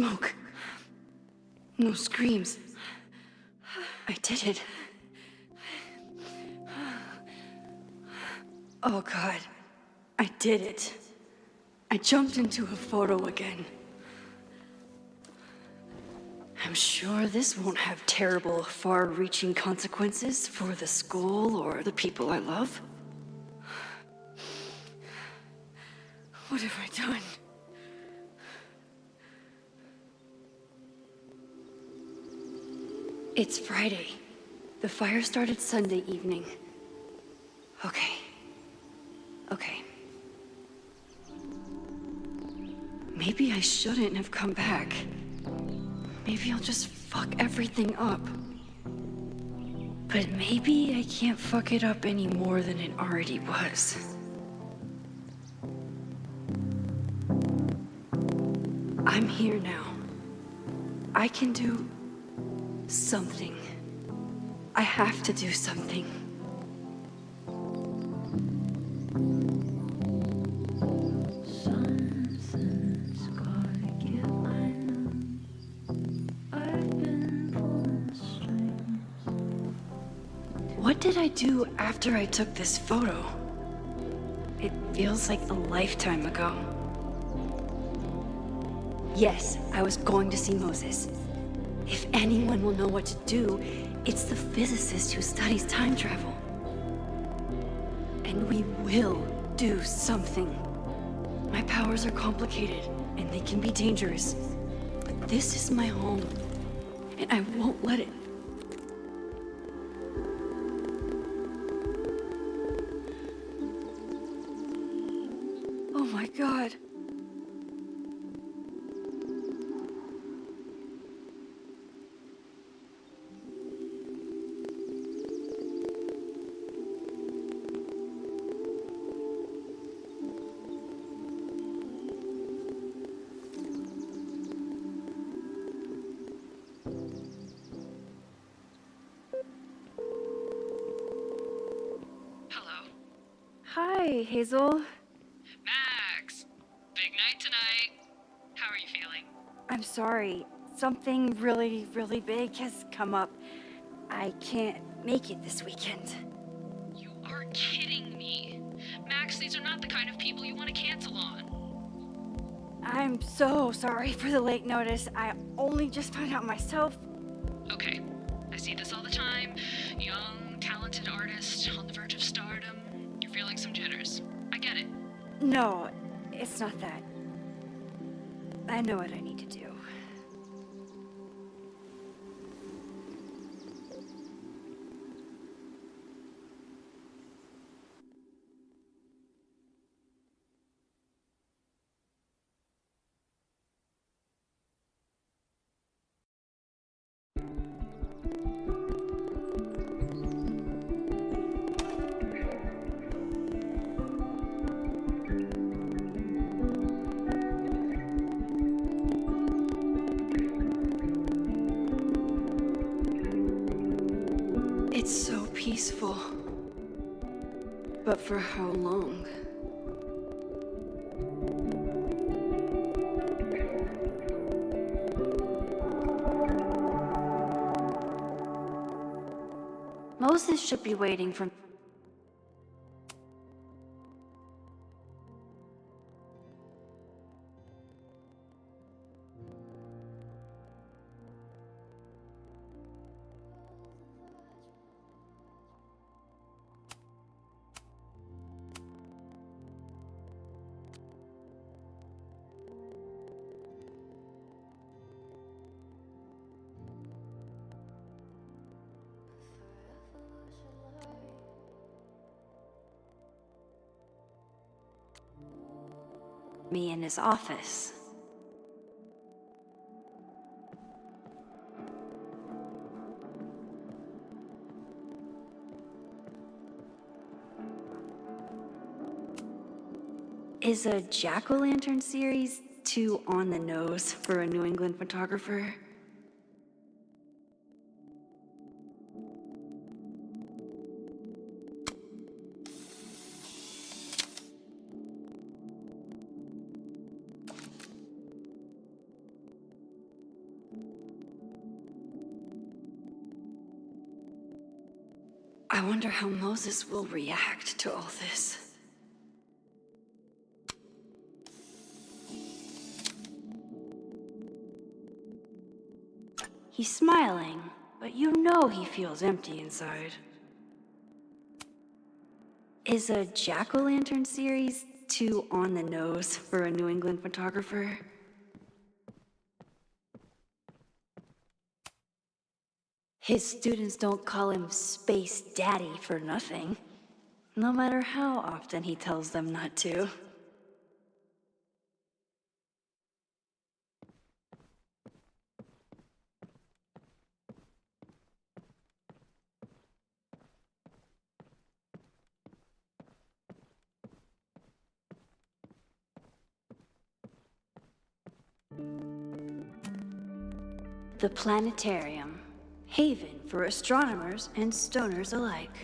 smoke. No screams. I did it. Oh God, I did it. I jumped into a photo again. I'm sure this won't have terrible, far-reaching consequences for the school or the people I love. What have I done? It's Friday. The fire started Sunday evening. Okay. Maybe I shouldn't have come back. Maybe I'll just fuck everything up. But maybe I can't fuck it up any more than it already was. I'm here now. I can do something. I have to do something. Something's gotta give, I know. I've been pulling strings. What did I do after I took this photo? It feels like a lifetime ago. Yes, I was going to see Moses. If anyone will know what to do, it's the physicist who studies time travel. And we will do something. My powers are complicated, and they can be dangerous. But this is my home, and I won't let it. Oh my God. Hi, Hazel. Max! Big night tonight. How are you feeling? I'm sorry. Something really, really big has come up. I can't make it this weekend. You are kidding me. Max, these are not the kind of people you want to cancel on. I'm so sorry for the late notice. I only just found out myself. Okay, I see this all the time. Young, talented artist on the verge of stardom. You're feeling some jitters. I get it. No, it's not that. I know what I need to do. It's so peaceful. But for how long? Moses should be waiting for... me in his office. Is a jack-o'-lantern series too on the nose for a New England photographer? I wonder how Moses will react to all this. He's smiling, but you know he feels empty inside. Is a jack-o'-lantern series too on the nose for a New England photographer? His students don't call him Space Daddy for nothing, no matter how often he tells them not to. The planetarium, haven for astronomers and stoners alike.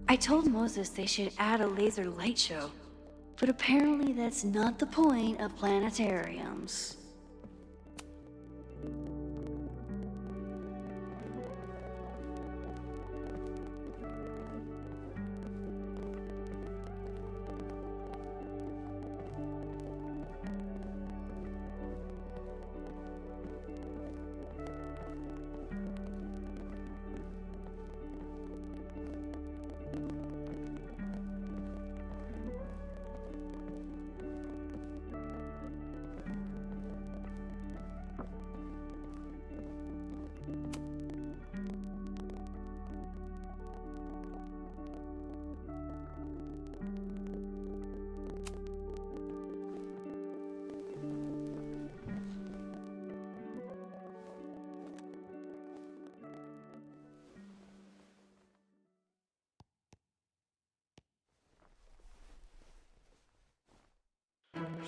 I told Moses they should add a laser light show, but apparently that's not the point of planetariums.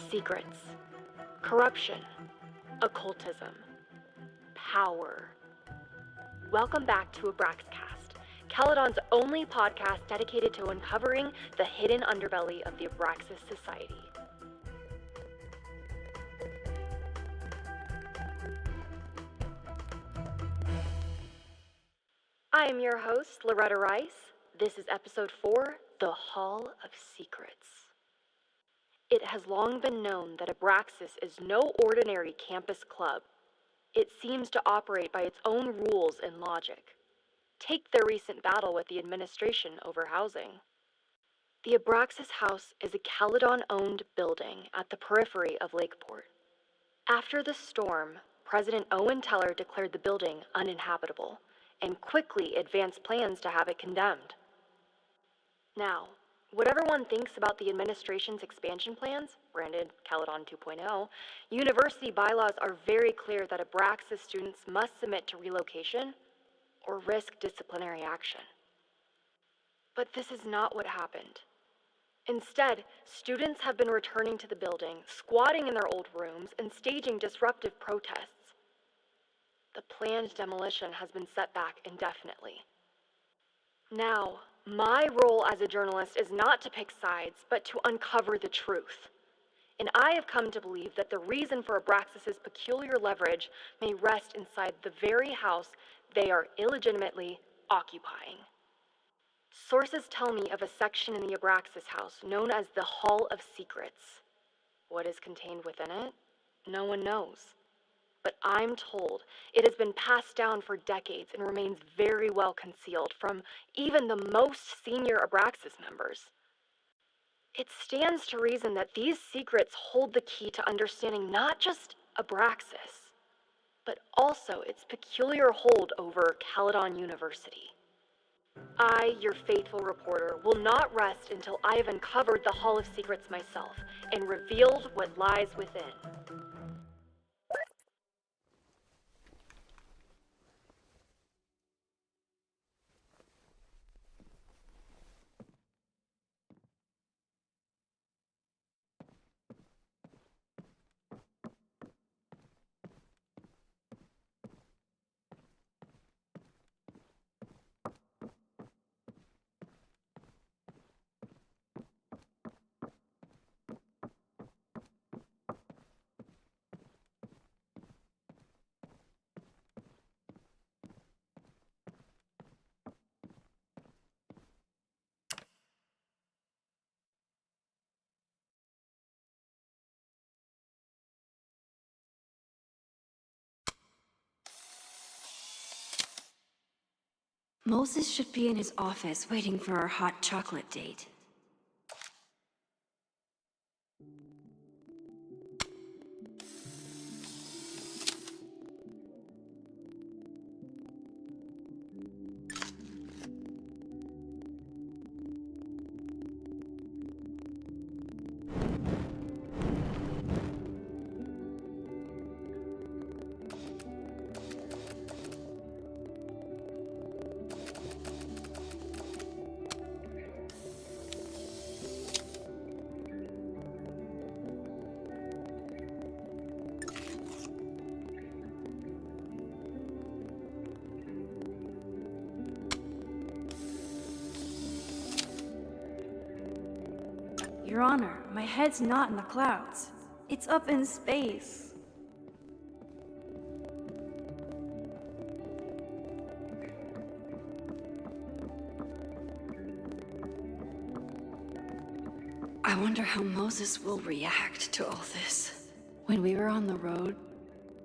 Secrets, corruption, occultism, power. Welcome back to Abraxcast, Caledon's only podcast dedicated to uncovering the hidden underbelly of the Abraxas Society. I am your host, Loretta Rice. This is episode 4, The Hall of Secrets. It has long been known that Abraxas is no ordinary campus club. It seems to operate by its own rules and logic. Take their recent battle with the administration over housing. The Abraxas House is a Caledon-owned building at the periphery of Lakeport. After the storm, President Owen Teller declared the building uninhabitable and quickly advanced plans to have it condemned. Now, whatever one thinks about the administration's expansion plans, branded Caledon 2.0, university bylaws are very clear that Abraxas students must submit to relocation or risk disciplinary action. But this is not what happened. Instead, students have been returning to the building, squatting in their old rooms, and staging disruptive protests. The planned demolition has been set back indefinitely. Now, my role as a journalist is not to pick sides, but to uncover the truth. And I have come to believe that the reason for Abraxas's peculiar leverage may rest inside the very house they are illegitimately occupying. Sources tell me of a section in the Abraxas house known as the Hall of Secrets. What is contained within it? No one knows. But I'm told it has been passed down for decades and remains very well concealed from even the most senior Abraxas members. It stands to reason that these secrets hold the key to understanding not just Abraxas, but also its peculiar hold over Caledon University. I, your faithful reporter, will not rest until I have uncovered the Hall of Secrets myself and revealed what lies within. Moses should be in his office waiting for our hot chocolate date. Your Honor, my head's not in the clouds. It's up in space. I wonder how Moses will react to all this. When we were on the road,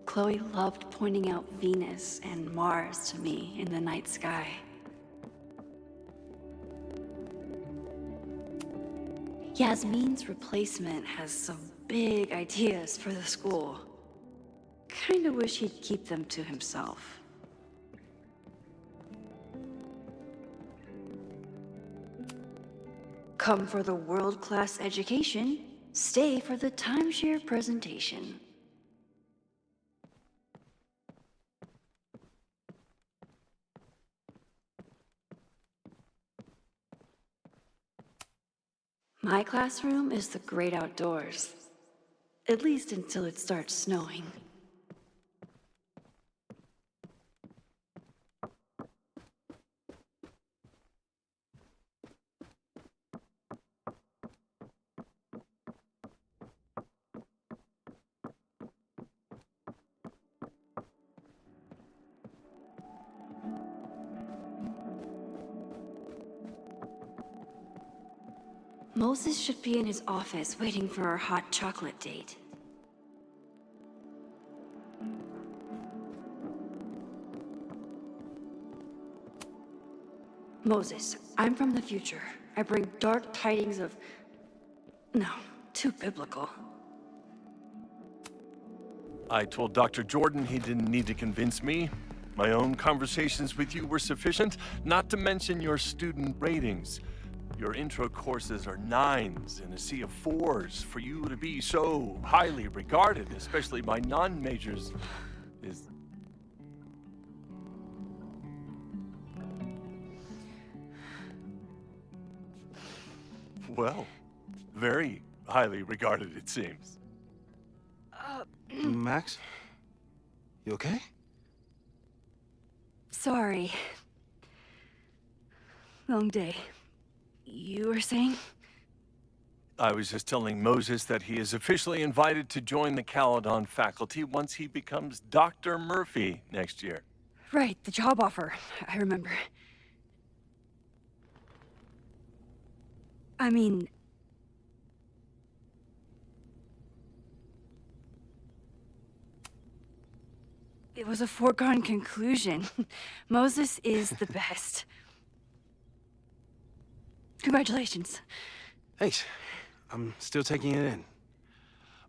Chloe loved pointing out Venus and Mars to me in the night sky. Yasmin's replacement has some big ideas for the school. Kinda wish he'd keep them to himself. Come for the world-class education, stay for the timeshare presentation. My classroom is the great outdoors. At least until it starts snowing. Moses should be in his office waiting for our hot chocolate date. Moses, I'm from the future. I bring dark tidings of... No, too biblical. I told Dr. Jordan he didn't need to convince me. My own conversations with you were sufficient, not to mention your student ratings. Your intro courses are 9s in a sea of 4s. For you to be so highly regarded, especially by non-majors, is... Well, very highly regarded, it seems. Max? You okay? Sorry. Long day. You were saying? I was just telling Moses that he is officially invited to join the Caledon faculty once he becomes Dr. Murphy next year. Right, the job offer. I remember. I mean... It was a foregone conclusion. Moses is the best. Congratulations. Thanks. I'm still taking it in.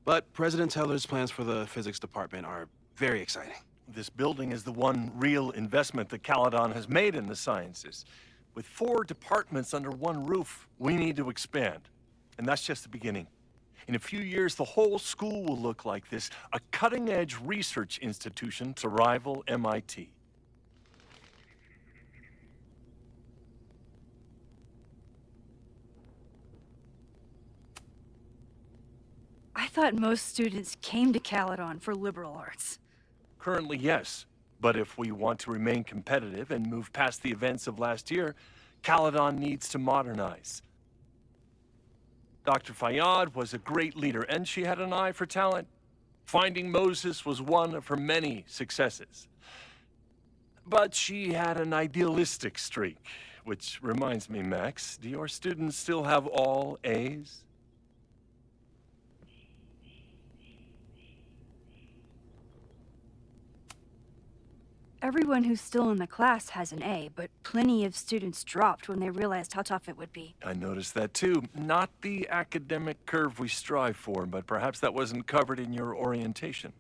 But President Teller's plans for the physics department are very exciting. This building is the one real investment that Caledon has made in the sciences. With 4 departments under one roof, we need to expand. And that's just the beginning. In a few years, the whole school will look like this, a cutting-edge research institution to rival MIT. I thought most students came to Caledon for liberal arts. Currently, yes. But if we want to remain competitive and move past the events of last year, Caledon needs to modernize. Dr. Fayyad was a great leader, and she had an eye for talent. Finding Moses was one of her many successes. But she had an idealistic streak, which reminds me, Max, do your students still have all A's? Everyone who's still in the class has an A, but plenty of students dropped when they realized how tough it would be. I noticed that too. Not the academic curve we strive for, but perhaps that wasn't covered in your orientation.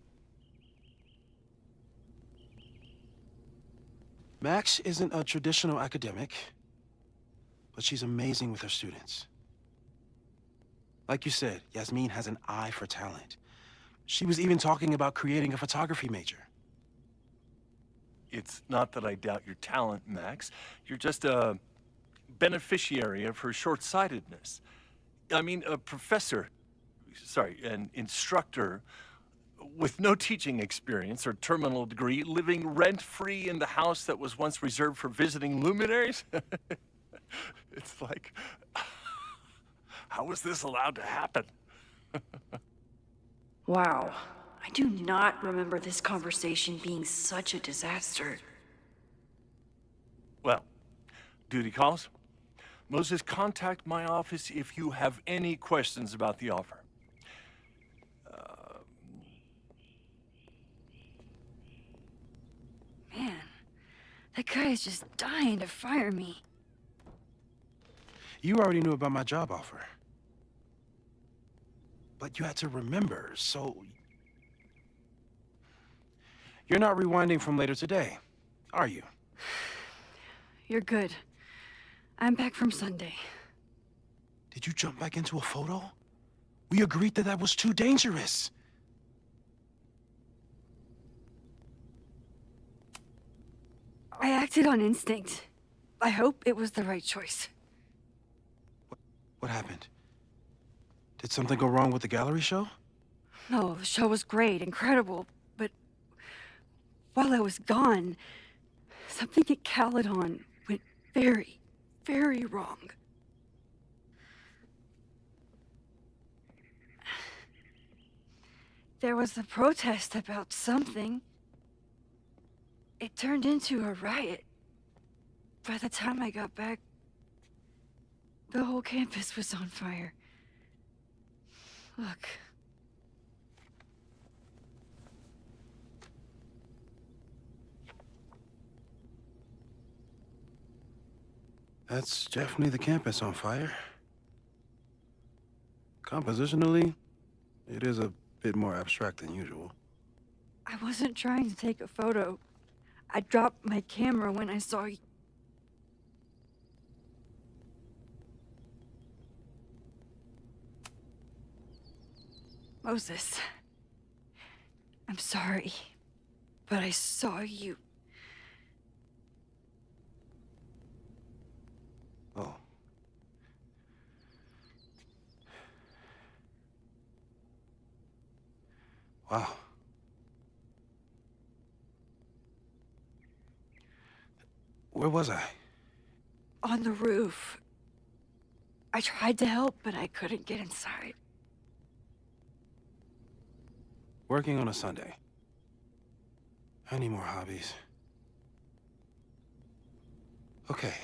Max isn't a traditional academic, but she's amazing with her students. Like you said, Yasmin has an eye for talent. She was even talking about creating a photography major. It's not that I doubt your talent, Max. You're just a beneficiary of her short-sightedness. I mean, an instructor with no teaching experience or terminal degree, living rent-free in the house that was once reserved for visiting luminaries? It's like, how was this allowed to happen? Wow. I do not remember this conversation being such a disaster. Well, duty calls. Moses, contact my office if you have any questions about the offer. Man, that guy is just dying to fire me. You already knew about my job offer. But you had to remember, so... You're not rewinding from later today, are you? You're good. I'm back from Sunday. Did you jump back into a photo? We agreed that was too dangerous. I acted on instinct. I hope it was the right choice. What happened? Did something go wrong with the gallery show? No, the show was great, incredible, but while I was gone, something at Caledon went very, very wrong. There was a protest about something. It turned into a riot. By the time I got back, the whole campus was on fire. Look. That's definitely the campus on fire. Compositionally, it is a bit more abstract than usual. I wasn't trying to take a photo. I dropped my camera when I saw you. Moses, I'm sorry, but I saw you. Oh. Wow. Where was I? On the roof. I tried to help, but I couldn't get inside. Working on a Sunday. I need more hobbies. Okay.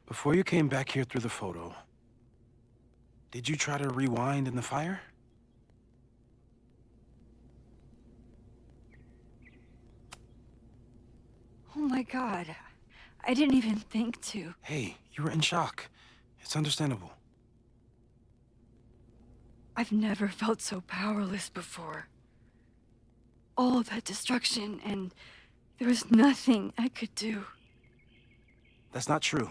Before you came back here through the photo, did you try to rewind in the fire? Oh my God. I didn't even think to. Hey, you were in shock. It's understandable. I've never felt so powerless before. All of that destruction, and there was nothing I could do. That's not true.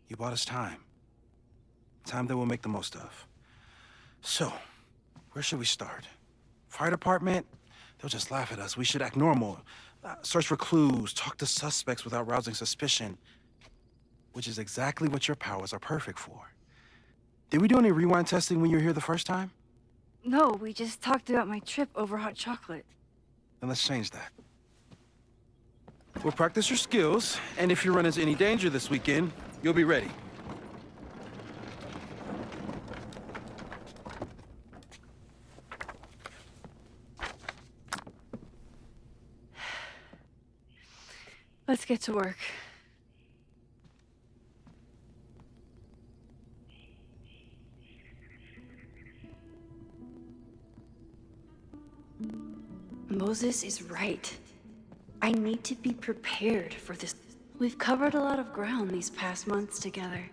You bought us time. Time that we'll make the most of. So, where should we start? Fire department? They'll just laugh at us. We should act normal. Search for clues, talk to suspects without rousing suspicion. Which is exactly what your powers are perfect for. Did we do any rewind testing when you were here the first time? No, we just talked about my trip over hot chocolate. Then let's change that. We'll practice your skills, and if you run into any danger this weekend, you'll be ready. Let's get to work. Moses is right. I need to be prepared for this. We've covered a lot of ground these past months together.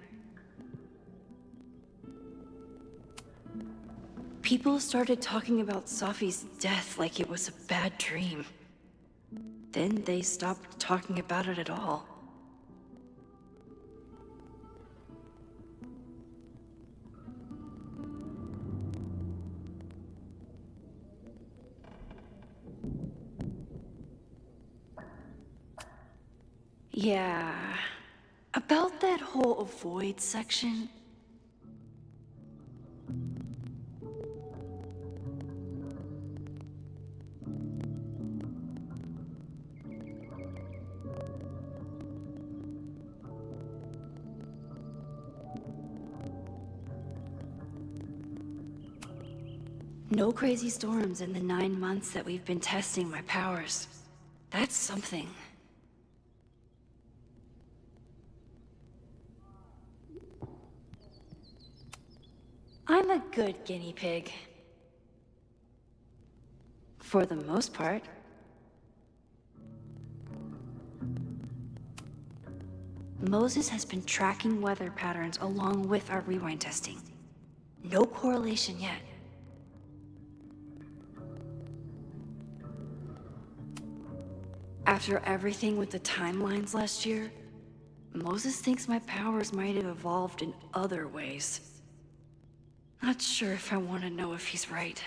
People started talking about Safi's death like it was a bad dream. Then they stopped talking about it at all. Yeah, about that whole avoid section. No crazy storms in the 9 months that we've been testing my powers. That's something. I'm a good guinea pig. For the most part. Moses has been tracking weather patterns along with our rewind testing. No correlation yet. After everything with the timelines last year, Moses thinks my powers might have evolved in other ways. Not sure if I want to know if he's right.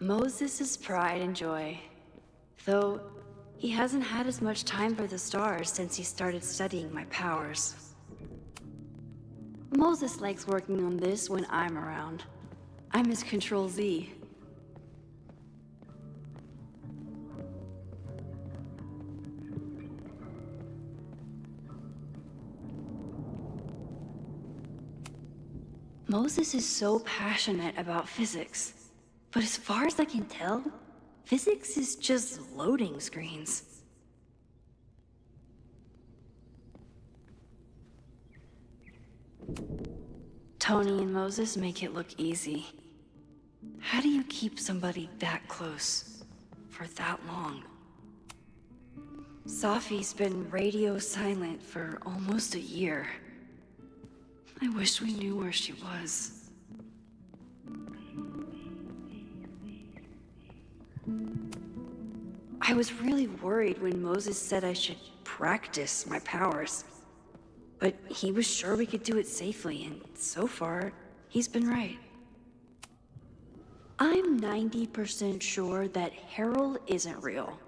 Moses' pride and joy. Though, he hasn't had as much time for the stars since he started studying my powers. Moses likes working on this when I'm around. I'm his Control Z. Moses is so passionate about physics. But as far as I can tell, physics is just loading screens. Tony and Moses make it look easy. How do you keep somebody that close for that long? Safi's been radio silent for almost a year. I wish we knew where she was. I was really worried when Moses said I should practice my powers. But he was sure we could do it safely, and so far, he's been right. I'm 90% sure that Harold isn't real.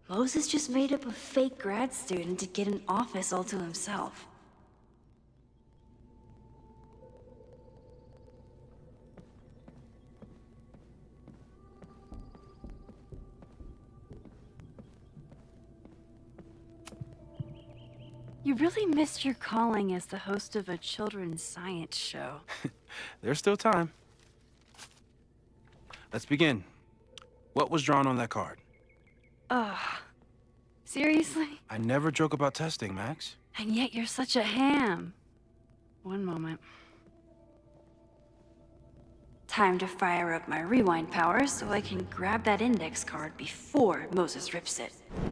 Moses just made up a fake grad student to get an office all to himself. You really missed your calling as the host of a children's science show. There's still time. Let's begin. What was drawn on that card? Seriously? I never joke about testing, Max. And yet you're such a ham. One moment. Time to fire up my rewind powers so I can grab that index card before Moses rips it.